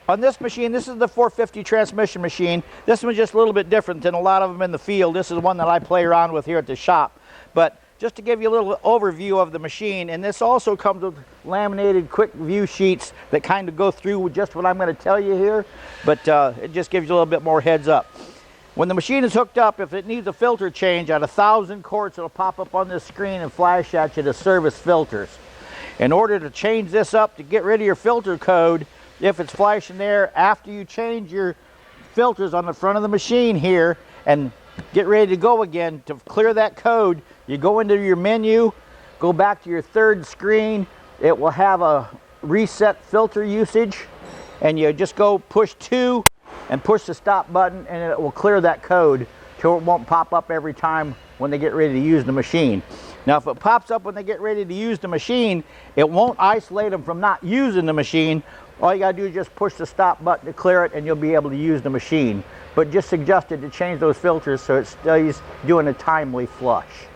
On this machine, this is the 450 transmission machine. This one's just a little bit different than a lot of them in the field. This is one that I play around with here at the shop. But just to give you a little overview of the machine, and this also comes with laminated quick view sheets that kind of go through just what I'm going to tell you here, but it just gives you a little bit more heads up. When the machine is hooked up, if it needs a filter change at 1,000 quarts, it'll pop up on this screen and flash at you to service filters. In order to change this up to get rid of your filter code, if it's flashing there, after you change your filters on the front of the machine here and get ready to go again, to clear that code, you go into your menu, go back to your third screen. It will have a reset filter usage, and you just go push 2 and push the stop button, and it will clear that code so it won't pop up every time when they get ready to use the machine. Now, if it pops up when they get ready to use the machine, it won't isolate them from not using the machine. All you gotta do is just push the stop button to clear it, and you'll be able to use the machine. But just suggested to change those filters so it stays doing a timely flush.